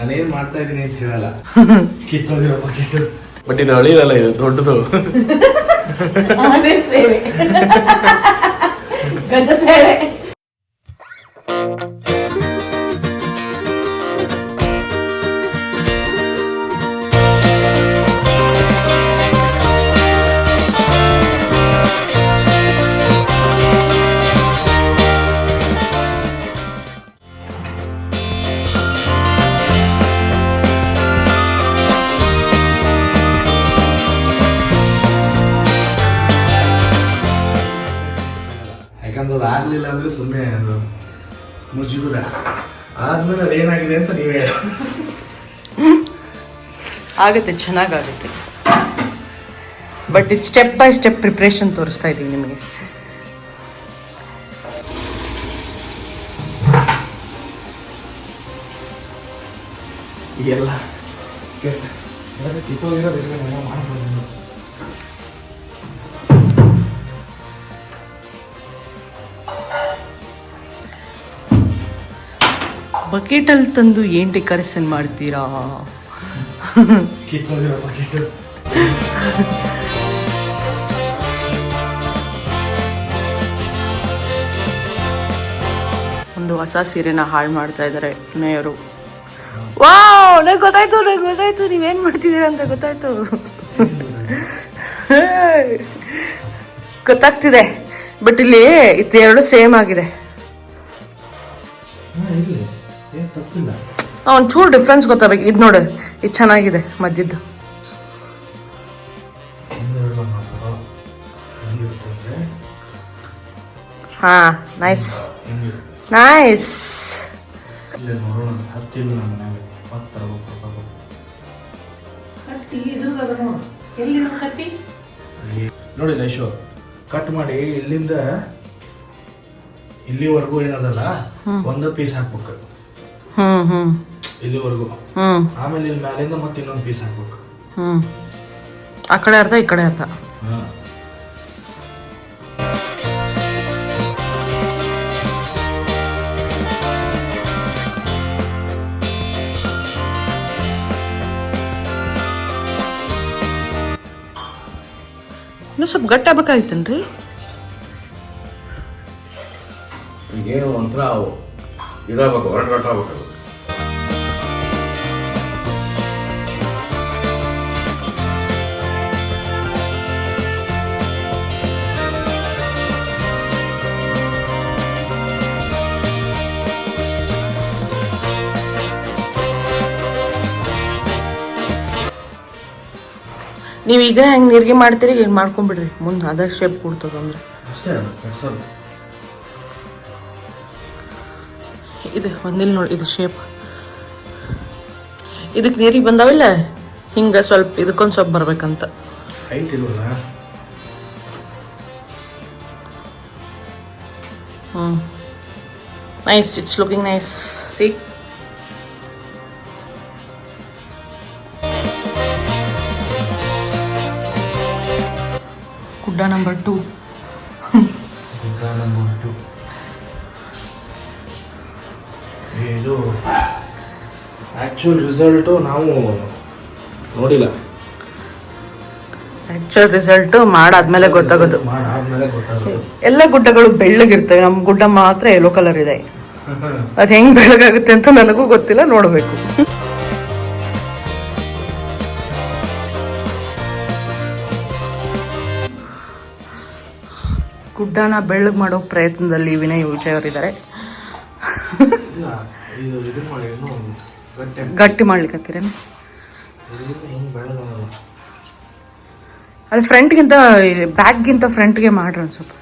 ನಾನೇನ್ ಮಾಡ್ತಾ ಇದೀನಿ ಅಂತ ಹೇಳಲ್ಲ. ಕಿತ್ತೋಗಿರೋ ಬಕೆಟ್. ಬಟ್ ಇದು ಅಳಿಯಲ್ಲ, ಇದು ದೊಡ್ಡದು. ಆನೆ ಸೇವೆ, ಗಜ ಸೇವೆ. ಯಾಕಂದ್ರೆ ಅದು ಆಗ್ಲಿಲ್ಲ ಅಂದ್ರೆ ಸುಮ್ಮನೆ ಅದು ಮುಜುಗುರ. ಆದ್ಮೇಲೆ ಅದೇನಾಗಿದೆ ಅಂತ ನೀವೇ ಹೇಳಿ. ಆಗುತ್ತೆ, ಚೆನ್ನಾಗಾಗುತ್ತೆ. ಬಟ್ ಇದು ಸ್ಟೆಪ್ ಬೈ ಸ್ಟೆಪ್ ಪ್ರಿಪ್ರೇಷನ್ ತೋರಿಸ್ತಾ ಇದ್ದೀನಿ ನಿಮಗೆ. ಎಲ್ಲ ಕಿತ್ತೋಗಿರೋದಿಲ್ಲ ಮಾಡ್ಬೋದು. ಬಕೆಟಲ್ಲಿ ತಂದು ಏನು ಡೆಕೋರೇಷನ್ ಮಾಡ್ತೀರಾ? ಕಿತ್ತೋಗಿರೋ ಬಕೆಟ್. ಒಂದು ಹೊಸ ಸೀರೆನ ಹಾಳು ಮಾಡ್ತಾ ಇದ್ದಾರೆ ಮೇಯರು. ವಾವ್, ನಂಗೆ ಗೊತ್ತಾಯ್ತು ನೀವೇನು ಮಾಡ್ತಿದ್ದೀರಾ ಅಂತ ಗೊತ್ತಾಯ್ತು. ಗೊತ್ತಾಗ್ತಿದೆ, ಬಟ್ ಇಲ್ಲಿ ಇದೆರಡು ಸೇಮ್ ಆಗಿದೆ. ಒಂಚೂರು ಡಿಫ್ರೆನ್ಸ್ ಗೊತ್ತಾಗಬೇಕು. ಇದು ನೋಡು, ಇದು ಚೆನ್ನಾಗಿದೆ ಮಧ್ಯದ್ದು. ಹಾ, ನೈಸ್ ನೈಸ್. ನೋಡಿ ಲೈಶು, ಕಟ್ ಮಾಡಿ ಇಲ್ಲಿಂದ ಇಲ್ಲಿವರೆಗೂ ಏನದಲ್ಲ ಒಂದು ಪೀಸ್ ಹಾಕ್ಬೇಕು. ಇಲ್ಲಿವರೆಗೂ. ಆಮೇಲೆ ಇಲ್ಲಿ ಮ್ಯಾಲಿಂದ ಮತ್ತೆ ಇನ್ನೊಂದು ಪೀಸ್ ಹಾಕ್ಬೇಕು. ಆ ಕಡೆ ಅರ್ಧ, ಈ ಕಡೆ ಅರ್ಧ. ಇನ್ನೂ ಸ್ವಲ್ಪ ಗಟ್ಟಿ ಆಗ್ಬೇಕಾಗಿತ್ತೇನ್ರಿ? ಏನು ಒಂಥರ ಇದಾಗಬೇಕು, ಹೊರಟಾಗಬೇಕು. ನೀವೀಗ ಹೆಂಗೆ ನೀರಿಗೆ ಮಾಡ್ತೀರಿ ಏನು ಮಾಡ್ಕೊಂಬಿಡ್ರಿ, ಮುಂದೆ ಅದ ಶೇಪ್ ಕೊಡ್ತದ ಅಂದ್ರೆ ಅಷ್ಟೇ. ಇದು ಒಂದಿಲ್ಲ ನೋಡಿ, ಇದು ಶೇಪ್ ಇದಕ್ಕೆ ನೀರಿಗೆ ಬಂದಾವಿಲ್ಲ, ಹಿಂಗೆ ಸ್ವಲ್ಪ ಇದಕ್ಕೊಂದು ಸ್ವಲ್ಪ ಬರ್ಬೇಕಂತ. ಹೈಟ್ ಇಲ್ವಲ್ಲ. Nice, it's looking nice. C, ಗುಡ್ಡ ನಂಬರ್ 2. ಇದು ಆಕ್ಚುಯಲ್ ರಿಸಲ್ಟು ನಾವು ನೋಡಿಲ್ಲ. ಆಕ್ಚುಯಲ್ ರಿಸಲ್ಟ್ ಮಾಡಾದ್ಮೇಲೆ ಗೊತ್ತಾಗೋದು. ಮಾಡಾದ್ಮೇಲೆ ಗೊತ್ತಾಗೋದು. ಎಲ್ಲ ಗುಡ್ಡಗಳು ಬೆಳ್ಳಗಿರ್ತವೆ, ನಮ್ಮ ಗುಡ್ಡ ಮಾತ್ರ ಯೆಲ್ಲೋ ಕಲರ್ ಇದೆ. ಅದು ಹೆಂಗ್ ಬೆಳಗಾಗುತ್ತೆ ಅಂತ ನನಗೂ ಗೊತ್ತಿಲ್ಲ, ನೋಡಬೇಕು. ಗುಡ್ಡನ ಬೆಳ್ಳಗೆ ಮಾಡೋ ಪ್ರಯತ್ನದಲ್ಲಿ ವಿನಯ್ ವಿಜಯ್ ಅವರಿದ್ದಾರೆ. ಗಟ್ಟಿ ಮಾಡ್ಲಿಕ್ಕತ್ತೀರ? ಅಲ್ಲಿ ಫ್ರಂಟ್ಗಿಂತ ಬ್ಯಾಕ್ಗಿಂತ ಫ್ರಂಟ್ಗೆ ಮಾಡ್ರಿ ಒಂದು ಸ್ವಲ್ಪ.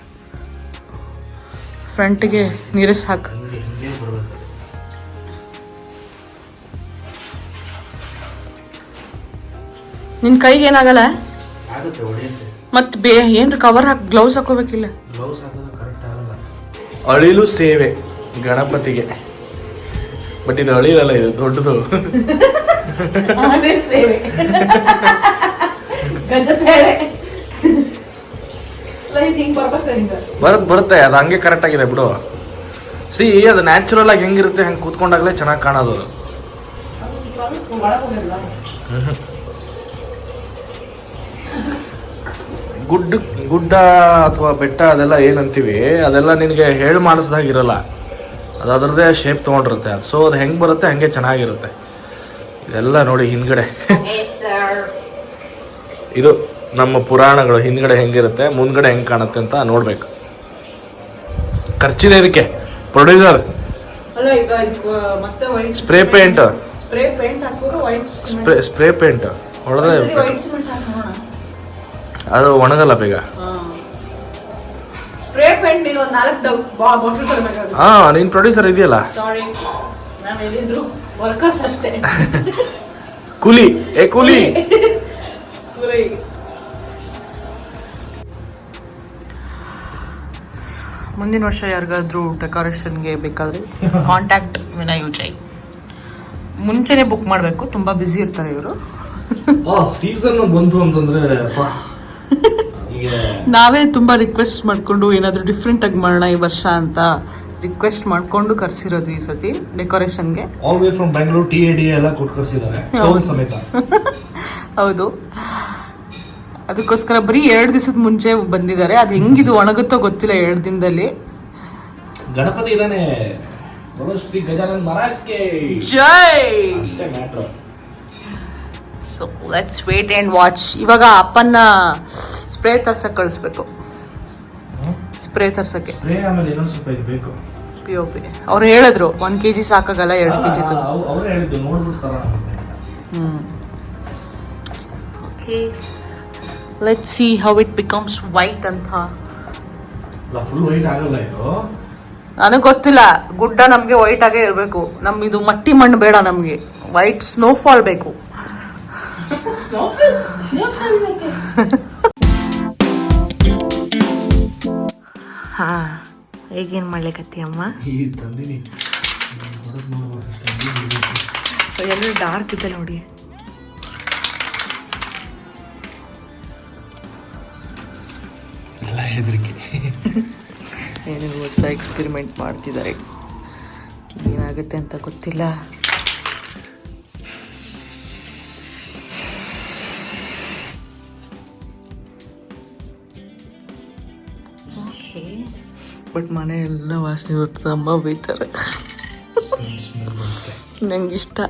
ಫ್ರಂಟ್ಗೆ ನೀರಿಸ್ ಹಾಕು. ನಿನ್ನ ಕೈಗೆ ಏನಾಗಲ್ಲ? ಮತ್ತೆ ಏನ್ರ ಕವರ್ ಹಾಕಿ ಗ್ಲೌಸ್ ಹಾಕೋಬೇಕಿಲ್ಲ? ಅಳಿಲು ಸೇವೆ ಗಣಪತಿಗೆ. ಬಟ್ ಇದು ಅಳಿಲಲ್ಲ, ಇದು ದೊಡ್ಡದು. ಆನೆ ಸೇವೆ, ಗಜ ಸೇವೆ. ಬರುತ್ತೆ, ಅದು ಹಂಗೆ ಕರೆಕ್ಟ್ ಆಗಿದೆ ಬಿಡು. ಸಿ, ಅದು ನ್ಯಾಚುರಲ್ ಆಗಿ ಹೆಂಗಿರುತ್ತೆ ಹಂಗೆ ಕೂತ್ಕೊಂಡಾಗಲೇ ಚೆನ್ನಾಗಿ ಕಾಣೋದು. ಗುಡ್ಡ ಅಥವಾ ಬೆಟ್ಟ ಅದೆಲ್ಲ ಏನಂತೀವಿ ಅದೆಲ್ಲ ನಿನಗೆ ಹೇಳಿ ಮಾಡಿಸ್ದಾಗಿರಲ್ಲ, ಅದು ಅದರದ್ದೇ ಶೇಪ್ ತೊಗೊಂಡಿರುತ್ತೆ. ಸೊ ಅದು ಹೆಂಗೆ ಬರುತ್ತೆ ಹಂಗೆ ಚೆನ್ನಾಗಿರುತ್ತೆ. ಇದೆಲ್ಲ ನೋಡಿ ಹಿಂದ್ಗಡೆ ಇದು ನಮ್ಮ ಪುರಾಣಗಳು ಹಿಂದ್ಗಡೆ ಹೆಂಗಿರುತ್ತೆ ಮುಂದ್ಗಡೆ ಹೆಂಗೆ ಕಾಣುತ್ತೆ ಅಂತ ನೋಡ್ಬೇಕು. ಖರ್ಚಿದೆ ಇದಕ್ಕೆ producer. Spray paint spray paint ಹೊಡೆದ್ರೆ ಅದು ಒಣಗಲ್ಲ ಬೇಗ. ನೀನ್ ಪ್ರೊಡ್ಯೂಸರ್ ಇದೆಯಲ್ಲ, ಕೂಲಿ ಕೂಲಿ. ಮುಂದಿನ ವರ್ಷ ಯಾರಿಗಾದ್ರೂ ಡೆಕೋರೇಷನ್ಗೆ ಬೇಕಾದ್ರೆ ಕಾಂಟ್ಯಾಕ್ಟ್ ವಿನಯ್ ವಿಜಯ್. ಮುಂಚೆನೆ ಬುಕ್ ಮಾಡಬೇಕು, ತುಂಬಾ ಬ್ಯುಸಿ ಇರ್ತಾರೆ ಇವರು. ಸೀಸನ್ ಬಂತು ಅಂತಂದ್ರೆ ನಾವೇ ತುಂಬಾ ರಿಕ್ವೆಸ್ಟ್ ಮಾಡ್ಕೊಂಡು ಏನಾದರೂ ಡಿಫ್ರೆಂಟ್ ಆಗಿ ಮಾಡೋಣ ಈ ವರ್ಷ ಅಂತ ರಿಕ್ವೆಸ್ಟ್ ಮಾಡ್ಕೊಂಡು ಕರ್ಸಿರೋದು ಈ ಸತಿ ಡೆಕೋರೇಷನ್ಗೆ. All way from Bengaluru TAD ಎಲ್ಲ ಕೊಟ್ಟು ಕರ್ಸಿದ್ದಾರೆ ಸಮೇತ. ಹೌದು, ಅದಕ್ಕೋಸ್ಕರ ಬರೀ 2 ದಿವಸದ ಮುಂಚೆ ಬಂದಿದ್ದಾರೆ. ಅದು ಹೆಂಗಿದು ಒಣಗುತ್ತೋ ಗೊತ್ತಿಲ್ಲ 2 ದಿನದಲ್ಲಿ. ಗಣಪತಿ ಇದಾನೆ, ಶ್ರೀ ಗಜಾನನ್ ಮಹಾರಾಜ್ಗೆ ಜೈ. ಅಷ್ಟೇ matter. So let's wait and watch. ಇವಾಗ ಅಪ್ಪನ್ನ ಸ್ಪ್ರೇ ತರ್ಸಕ್ಕೆ ಕಳಿಸ್ಬೇಕು. ಸ್ಪ್ರೇ ತರ್ಸಕ್ಕೆ ಆಮೇಲೆ ಇನ್ನೊಂದು ಸ್ವಲ್ಪ ಇದು ಬೇಕು. POP ಅವ್ರು ಹೇಳಿದ್ರು 1 kg ಸಾಕಾಗಲ್ಲ, 2 kg ಅವ್ರು ಹೇಳಿದ್ದು ನೋಡ್ಬಿಟ್ಟು ತರೋಣ. Okay, let's see how it becomes white ಅಂತ. ಫುಲ್ ವೈಟ್ ಆಗಲ್ಲ ಇದು. ನನಗೆ ಗೊತ್ತಿಲ್ಲ, ಗುಡ್ಡ ನಮಗೆ ವೈಟ್ ಆಗೇ ಇರಬೇಕು. ಇದು ಮಟ್ಟಿ ಮಣ್ಣು ಬೇಡ ನಮಗೆ, ವೈಟ್ ಸ್ನೋಫಾಲ್ ಬೇಕು. ಹಾ, ಈಗೇನು ಮಾಡ್ಲಿಕ್ಕತ್ತಿ ಅಮ್ಮ? ಎಲ್ಲ ಡಾರ್ಕ್ ಇದೆ ನೋಡಿ. ಎಲ್ಲ ಹೆದರಿಕೆ. ಏನು ಹೊಸ ಎಕ್ಸ್ಪೆರಿಮೆಂಟ್ ಮಾಡ್ತಿದ್ದಾರೆ, ಏನಾಗುತ್ತೆ ಅಂತ ಗೊತ್ತಿಲ್ಲ. ಓಕೆ, ಬಟ್ ಮನೆ ಎಲ್ಲ ವಾಸನೆ ಬರ್ತದೆ. ಅಮ್ಮ ಬೈತಾರೆ. ನಂಗೆ ಇಷ್ಟ.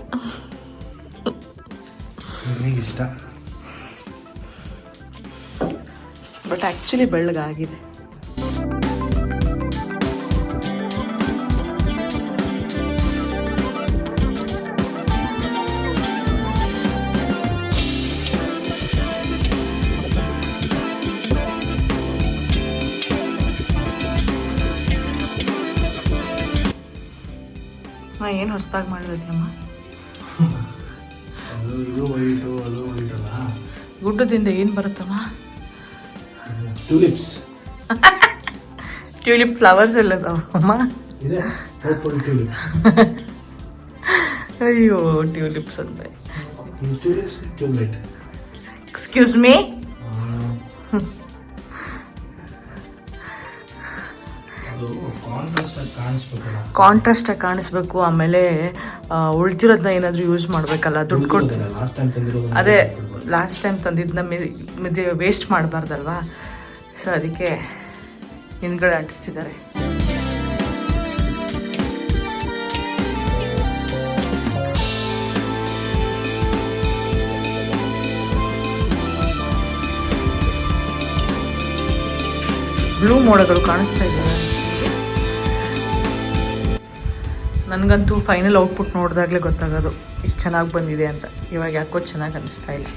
ಬಟ್ ಆ್ಯಕ್ಚುಲಿ ಬೆಳ್ಳಗಾಗಿದೆ. ಏನು ಹೊಸದಾಗಿ ಮಾಡಿದ್ಯಮ್ಮ? ಇದು ವೈಟು, ಅದು ವೈಟ್ ಅಲ್ಲ. ಗುಡ್ಡದಿಂದ ಏನು ಬರುತ್ತಮ್ಮ? ಟ್ಯೂಲಿಪ್ಸ್. ಟ್ಯೂಲಿಪ್ ಫ್ಲವರ್ಸ್ ಎಲ್ಲ ಅಮ್ಮ. ಇದೆ ಪರ್ಪಲ್ ಟ್ಯೂಲಿಪ್ಸ್. ಅಯ್ಯೋ, ಟ್ಯೂಲಿಪ್ಸ್ ಅಂದ್ರೆ ಟ್ಯೂಲಿಪ್ಸ್ ಟ್ಯೂಬ್ಲೈಟ್. Excuse me. ಕಾಂಟ್ರಾಸ್ಟ್ ಆಗಿ ಕಾಣಿಸ್ಬೇಕು. ಆಮೇಲೆ ಉಳ್ದಿರೋದನ್ನ ಏನಾದರೂ ಯೂಸ್ ಮಾಡಬೇಕಲ್ಲ, ದುಡ್ಡು ಕೊಡ್ತೀನಿ. ಅದೇ ಲಾಸ್ಟ್ ಟೈಮ್ ತಂದಿದ್ದನ್ನ ವೇಸ್ಟ್ ಮಾಡಬಾರ್ದಲ್ವಾ, ಸೊ ಅದಕ್ಕೆ ಹಿಂದ್ಗಡೆ ಅಂಟಿಸ್ತಿದ್ದಾರೆ. ಬ್ಲೂ ಮೋಡಗಳು ಕಾಣಿಸ್ತಾ ಇದ್ದಾವೆ. ನನಗಂತೂ ಫೈನಲ್ ಔಟ್ಪುಟ್ ನೋಡಿದಾಗಲೇ ಗೊತ್ತಾಗೋದು ಇಷ್ಟು ಚೆನ್ನಾಗಿ ಬಂದಿದೆ ಅಂತ. ಇವಾಗ ಯಾಕೋ ಚೆನ್ನಾಗಿ ಅನಿಸ್ತಾ ಇಲ್ಲ.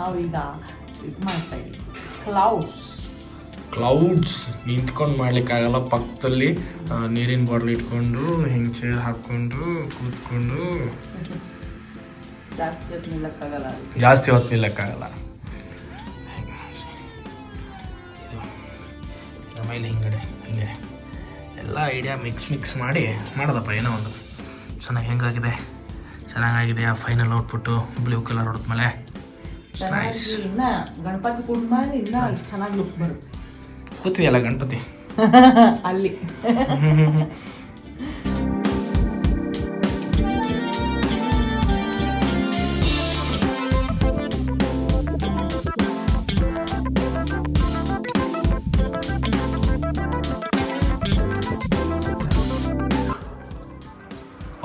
ನಾವೀಗ ಇದು ಮಾಡ್ತಾ ಇದ್ದೀವಿ ಕ್ಲೌಡ್ಸ್ ನಿಂತ್ಕೊಂಡು ಮಾಡ್ಲಿಕ್ಕಾಗಲ್ಲ. ಪಕ್ಕದಲ್ಲಿ ನೀರಿನ ಬಾಟ್ಲ್ ಇಟ್ಕೊಂಡು ಹಿಂಗೆ ಚೇರ್ ಹಾಕ್ಕೊಂಡು ಕೂತ್ಕೊಂಡು ಜಾಸ್ತಿ ಹೊತ್ತು ನಿಲ್ಲಕ್ಕಾಗಲ್ಲ. ಆಮೇಲೆ ಹಿಂಗಡೆ ಹಿಂಗೆ ಎಲ್ಲ ಐಡಿಯಾ ಮಿಕ್ಸ್ ಮಾಡಿ ಮಾಡೋದಪ್ಪ. ಏನೋ ಒಂದು ಹೆಂಗಾಗಿದೆ, ಚೆನ್ನಾಗಿದೆ. ಆ ಫೈನಲ್ ಔಟ್ಪುಟ್ಟು ಬ್ಲೂ ಕಲರ್ ಹೊಡೆದ್ಮೇಲೆ ಗಣಪತಿ ಕುಂಡ್ಮೇಲೆ ಇನ್ನ ಚೆನ್ನಾಗಿ ಲುಕ್ ಬರುತ್ತೆ. ಕೂತಿದೆಯಲ್ಲ ಗಣಪತಿ ಅಲ್ಲಿ.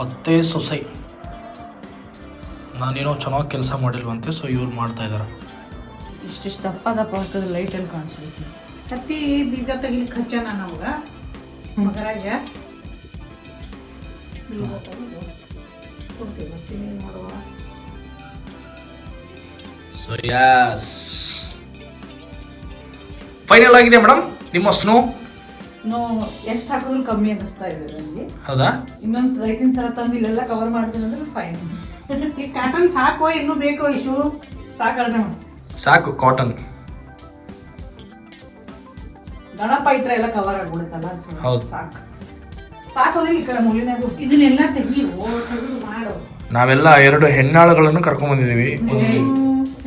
ಅತ್ತೆ ಸೊಸೈ ನಾನೇನೋ ಚೆನ್ನಾಗಿ ಕೆಲಸ ಮಾಡಿಲ್ವಂತೆ, ಸೊ ಇವ್ರು ಮಾಡ್ತಾ ಇದಾರೆ. ಇಷ್ಟಿಷ್ಟು ದಪ್ಪ ಹಾಕಿದ್ರೆ ಲೈಟಲ್ಲಿ ಕಾಣಿಸ್ಬೇಕು. ಹತ್ತಿ ಬೀಜ ತೆಗಿಲಿಕ್ಕೆ ಹಚ್ಚನ ನಮ್ಗ ಮಗರಾಜ ಬೀಜ ತೆಗೆದು ಕೊಡ್ತೀವಿ. ಹತ್ತಿ ಮಾಡುವ ಸೊ ಯಾಸ್ ಫೈನಲ್ ಆಗಿದೆ ಮೇಡಮ್ ನಿಮ್ಮ ಸ್ನೋ. ಎಷ್ಟು ಹಾಕಿದ್ರು ಕಮ್ಮಿ ಅನ್ನಿಸ್ತಾ ಇದೆ ನನಗೆ. ಹೌದಾ? ಇನ್ನೊಂದು ಲೈಟಿನ ಸಲ ತಂದು ಇಲ್ಲೆಲ್ಲ ಕವರ್ ಮಾಡ್ತೀನಿ ಅಂದ್ರೆ ಫೈನ್. ಈ ಕಾಟನ್ ಸಾಕೋ ಇನ್ನೂ ಬೇಕೋ ಇಶು? ಸಾಕಲ್ರಿ ಸಾಕು ಕಾಟನ್. ಗಣಪ ಇಟ್ರೆ ಎಲ್ಲ ಕವರ್ ಆಗ್ಬಿಡುತ್ತಲ್ಲ. ಹೌದು. ಸಾಕೋದ್ರೆ ಈ ಕಡೆ ಮುಳಿನಾಗ ಇದನ್ನೆಲ್ಲ ತೆಗಿಯೋ ತೆಗೆದು ಮಾಡು. ನಾವೆಲ್ಲ 2 ಹೆಣ್ಣಾಳುಗಳನ್ನು ಕರ್ಕೊಂಡ್ ಬಂದಿದೀವಿ.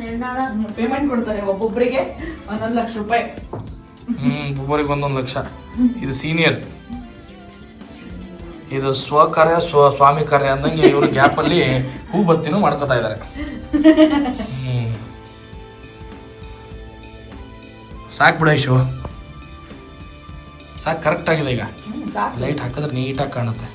ಹೆಣ್ಣಾಳ ಪೇಮೆಂಟ್ ಕೊಡ್ತಾರೆ ಒಬ್ಬೊಬ್ಬರಿಗೆ 1 ಲಕ್ಷ ರೂಪಾಯಿ. ಒಬ್ಬರಿಗೆ 1 ಲಕ್ಷ. ಇದು ಸೀನಿಯರ್, ಇದು ಸ್ವಕಾರ್ಯ ಸ್ವಾಮಿ ಕಾರ್ಯ ಅಂದಂಗೆ ಇವರು ಗ್ಯಾಪ್ ಅಲ್ಲಿ ಹೂ ಬತ್ತಿನೂ ಮಾಡ್ಕೊತಾ ಇದಾರೆ. ಸಾಕ್ ಬಿಡ ಇಶು, ಸಾಕ್. ಕರೆಕ್ಟ್ ಆಗಿದೆ. ಈಗ ಲೈಟ್ ಹಾಕಿದ್ರೆ ನೀಟಾಗಿ ಕಾಣುತ್ತೆ.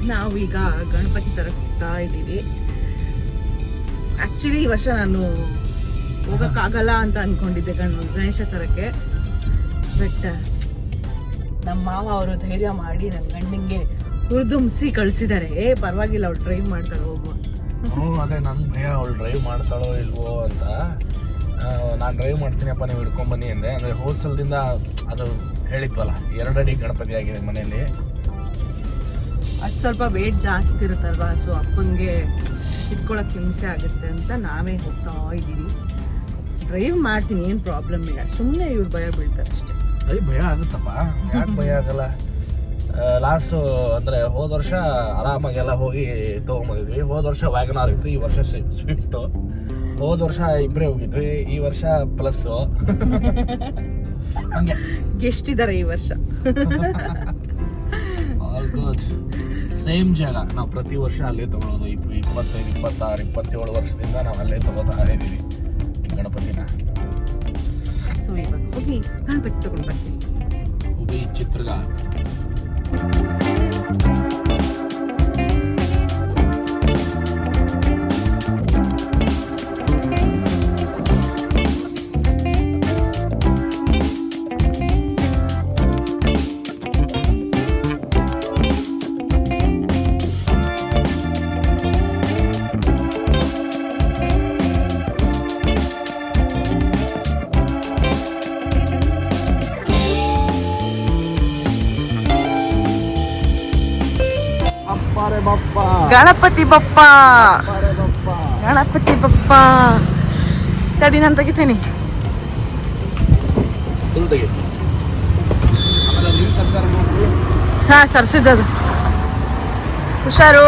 ನಾವೀಗ ಗಣಪತಿ ತರಕ್ಕೆ ಹೋಗ್ತಾ ಇದ್ದೀವಿ. ಆಕ್ಚುಲಿ ಈ ವರ್ಷ ನಾನು ಹೋಗಕ್ಕಾಗಲ್ಲ ಅಂತ ಅನ್ಕೊಂಡಿದ್ದೆ ಗಣೇಶ ತರಕ್ಕೆ. ಬಟ್ ನಮ್ಮ ಮಾವ ಅವರು ಧೈರ್ಯ ಮಾಡಿ ನನ್ನ ಗಂಡಿಂಗೆ ಹುರಿದುಂಬಿಸಿ ಕಳಿಸಿದ್ದಾರೆ. ಪರವಾಗಿಲ್ಲ, ಅವ್ಳು ಡ್ರೈವ್ ಮಾಡ್ತಾಳೆ, ಹೋಗುವ. ಅದೇ ನನ್ನ ಭಯ, ಅವಳು ಡ್ರೈವ್ ಮಾಡ್ತಾಳೋ ಇಲ್ವೋ ಅಂತ. ನಾನು ಡ್ರೈವ್ ಮಾಡ್ತೀನಿಯಪ್ಪ, ನೀವು ಹಿಡ್ಕೊಂಬನ್ನಿ ಅಂದೆ. ಅಂದರೆ ಹೋಲ್ಸೇಲ್ದಿಂದ ಅದು ಹೇಳಿದ್ವಲ್ಲ, 2 ಅಡಿ ಗಣಪತಿ ಆಗಿದೆ ಮನೆಯಲ್ಲಿ. ಅದು ಸ್ವಲ್ಪ ವೇಟ್ ಜಾಸ್ತಿ ಇರುತ್ತಲ್ವಾ, ಸೊ ಅಪ್ಪನಿಗೆ ಇಟ್ಕೊಳಕ್ಕೆ ಹಿಂಸೆ ಆಗುತ್ತೆ ಅಂತ ನಾವೇ ಹೋಗ್ತಾ ಇದ್ದೀವಿ. ಡ್ರೈವ್ ಮಾಡ್ತೀನಿ, ಏನು ಪ್ರಾಬ್ಲಮ್ ಇಲ್ಲ. ಸುಮ್ಮನೆ ಇವ್ರು ಭಯ ಬೀಳ್ತಾರೆ ಅಷ್ಟೇ. ಅದೇ ಭಯ ಆಗುತ್ತಪ್ಪ, ಯಾಕೆ ಭಯ ಆಗಲ್ಲ. ಲಾಸ್ಟು ಅಂದರೆ ಹೋದ ವರ್ಷ ಆರಾಮಾಗೆಲ್ಲ ಹೋಗಿ ತೊಗೊಂಬಂದಿದ್ವಿ. ಹೋದ ವರ್ಷ ವ್ಯಾಗನಾರ್ ಇತ್ತು, ಈ ವರ್ಷ ಸ್ವಿಫ್ಟು. ಹೋದ ವರ್ಷ ಇಬ್ಬರೇ ಹೋಗಿದ್ವಿ, ಈ ವರ್ಷ ಪ್ಲಸ್ಸು. ಹಂಗೆ ಎಷ್ಟಿದ್ದಾರೆ ಈ ವರ್ಷ. All good. ಸೇಮ್ ಜಾಗ ನಾವು ಪ್ರತಿ ವರ್ಷ ಅಲ್ಲೇ ತಗೊಳ್ಳೋದು. 25, 26, 27 ವರ್ಷದಿಂದ ನಾವು ಅಲ್ಲೇ ತಗೋತಾ ಇದ್ದೀವಿ ಗಣಪತಿನ. ಸೊ ಇವಾಗ ಹೋಗಿ ಗಣಪತಿ ತಗೊಂಡು ಬರ್ತೀವಿ. ಹುಬ್ಬಿ ಚಿತ್ರದುರ್ಗ. ಗಣಪತಿ ಬಪ್ಪ, ಗಣಪತಿ ಬಪ್ಪ. ತಡಿ ನಾನು ತೆಗಿತೀನಿ. ಹಾ ಸರ್ಸಿದ್ದದು. ಹುಷಾರು.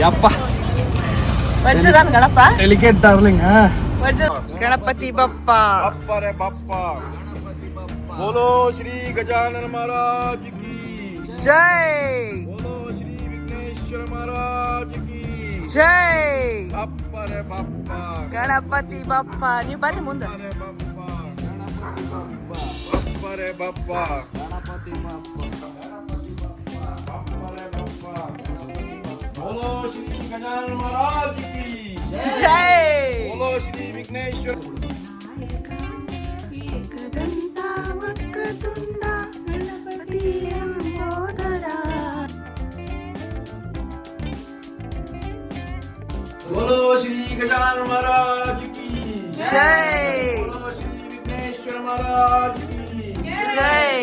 ಯಪ್ಪ ವಜ್ರದಾನ್ ಗಣಪ, ಡೆಲಿಕೇಟ್ ಡಾರ್ಲಿಂಗ್. ಗಣಪತಿ ಬಪ್ಪ. ಅಪ್ಪರೆ ಬಪ್ಪ. ಬೋಲೋ ಶ್ರೀ ಗಜಾನನ ಮಹಾರಾಜ್ ಕಿ ಜೈ. ಬೋಲೋ ಶ್ರೀ ವಿಘ್ನೇಶ್ವರ ಮಹಾರಾಜ್ ಕಿ ಜೈ ಬಪ್ಪರೆ ಬಪ್ಪ ಗಣಪತಿ ಬಪ್ಪ ನೀವು ಬರ್ರಿ ಮುಂದೆ. ಬಪ್ಪರೆ ಬಪ್ಪ ಗಣಪತಿ ಬಪ್ಪ ಬಪ್ಪರೆ ಬಪ್ಪ बोलो श्री गजानन महाराज की ಜೈ बोलो श्री विघ्नेश्वर ಏಕದಂತ ವಕ್ರತುಂಡ ಗಣಪತಿ ಲಂಬೋದರ. बोलो श्री गजानन महाराज की जय बोलो श्री विघ्नेश्वर महाराज की ಜೈ